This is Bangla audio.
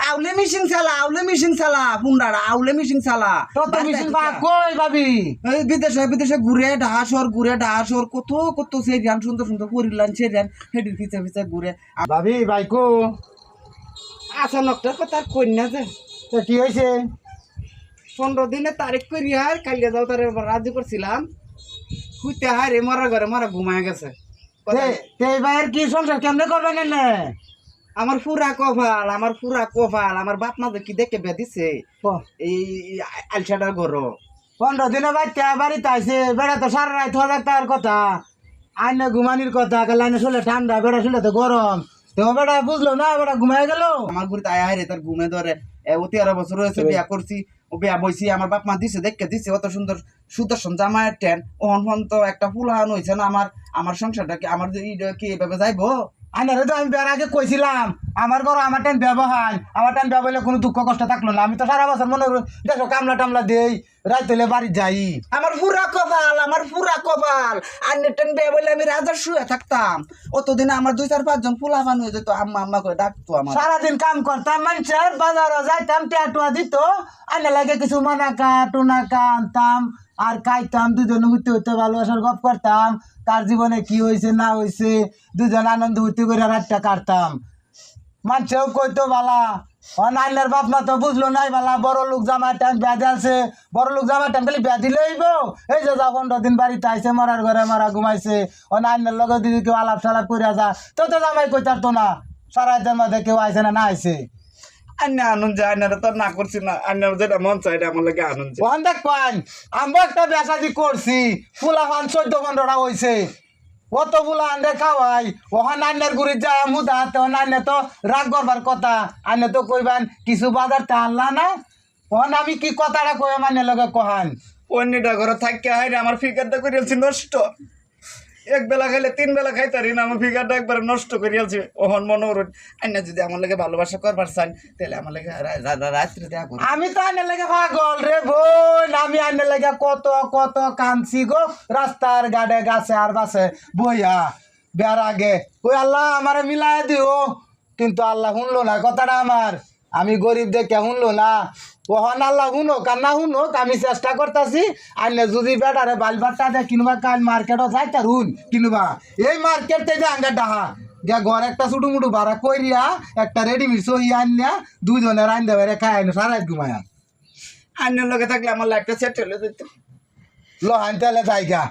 আউলে মিশিং চালা পুন্ডারা আউলে মিশিং চালা তো মিশিং বা কই ভাবি এই বিদেশে ঘুরে ঢাসর কত সেই গান সুন্দর পরিলান সেই গান হেডির পিছে ঘুরে ভাবি বাইকো আসা নকটার কথা কন্যা যে তো কি হয়েছে 15 দিনে তারিখ করি আর কালিয়া যাও তার রাজি করছিলাম খুঁজতে হায় রে মরা ঘরে মরা ঘুমায় গেছে এইবার কি সংসার কেমনে করবেন না আমার পুরা কপাল আমার বাপ মা যে কি দেখে বেদিছে এই আলসাটার ঘর 15 দিনে বাচ্চা বাড়িতে আইছে বেড়া তো সারা রাত হওয়ার তার কথা আইনে ঘুমানির কথা লাইনে শুলে ঠান্ডা বেড়া শুলে তো গরম তো বেড়া বুঝলো না বেড়া ঘুমায় গেল আমার ঘুরিতে আয় রে তার ঘুমে ধরে 13 বছর হয়েছে বিয়া করছি ও বিয়া বইছি আমার বাপ মা দিছে অত সুন্দর সুদর্শন জামায়ের টেন ওহন তো একটা ফুলহান হয়েছে না আমার সংসারটা কি আমার কি এভাবে যাইবো আইনারে তো আমি বেড়া আগে কইছিলাম আমার ঘর আমার টাইম ব্যবহার আমার টাইম ব্যবহার কোনো দুঃখ কষ্ট থাকলো না আমি তো সারা বছর মনে দেখো কামলা টামলা দেই রাত হলে বাড়ি যাই আমার পুরা কপাল আর নেটেন বিয়া বলে আমি রাজার শুয়ে থাকতাম অতদিনে আমার 2-4-5 জন ফুলাফান হয়ে যেত আম্মা করে ডাকতো আমার সারাদিন কাম করতাম মানুষের বাজারে যাইতাম টেটুয়া দিত আইনা লাগে কিছু মানাকা টুনাকা আনতাম আর খাইতাম দুজনে হইতে ভালোবাসার গপ করতাম তার জীবনে কি হয়েছে না হয়েছে দুজন আনন্দ হইতে করে রাতটা কাটতাম মানুষেও কইতো বালা অনাইনের বাপ মা তো বুঝলো নাই বালা বড় লোক জামার টাইম বিয়া দিয়েছে বড় লোক জামার টাইম খালি বিয়া দিলেইব এই যে যা 15 দিন বাড়িতে আইসে মরার ঘরে মারা ঘুমাইছে অনাইনের লগে দিদি কেউ আলাপ সালাপ করিয়া যা তো জামাই কইতার তো না সারা রাতের মধ্যে কেউ আইসে না আইসে আন্না আনন্দ আন্নারা তো না করছি না আন্নার যেটা মন চাই এটা আমার লাগে আনন্দ ওখান দেখ পান আমরা একটা বেসাদি করছি ফুলা ফান 14-15টা হয়েছে অত ফুলা আন্ডে খাওয়াই ওখান আন্নার গুড়ি যায় মুদা হাতে আন্নে তো রাগ করবার কথা আন্নে তো কইবান কিছু বাজার তে আনলা না ওখান আমি কি কথাটা কই মানে লগে কহান অন্যটা ঘরে থাকি হাই আমার ফিগারটা করিয়াছি নষ্ট এক বেলা খাইলে 3 বেলা খাইতারি না আমার ফিগারটা একবার নষ্ট করিয়াছি ওহন মনোরণ আন্না যদি আমার লাগে ভালোবাসা করবার চান তাহলে আমার লাগে রাত্রে দেখা করো আমি তো আন্নে লাগে পাগল রে বোন আমি আন্নে লাগে কত কাঁদছি গো রাস্তার গাড়ে গাছে আর বাসে বইয়া বের আগে ওই আল্লাহ আমারে মিলাই দিও কিন্তু আল্লাহ শুনলো না কথাটা আমার আমি গরিব দেখে শুনলো না ওহন আল্লাহ শুনোক আর না শুনোক আমি চেষ্টা করতেছি আইনে যদি বেটারে বালবারটা দিয়ে কিনবা কাল মার্কেটও যাই তার হুন কিনবা এই মার্কেট থেকে আঙ্গা ডাহা দিয়া ঘর একটা ছোটো মুটু ভাড়া কইরিয়া একটা রেডিমেড সহি আনিয়া দুজনের আইন দেবে খাই আইন সারা ঘুমায়া আন্নার লগে থাকলে আমার লাইফটা সেট হলে যেত লো আনতে জায়গা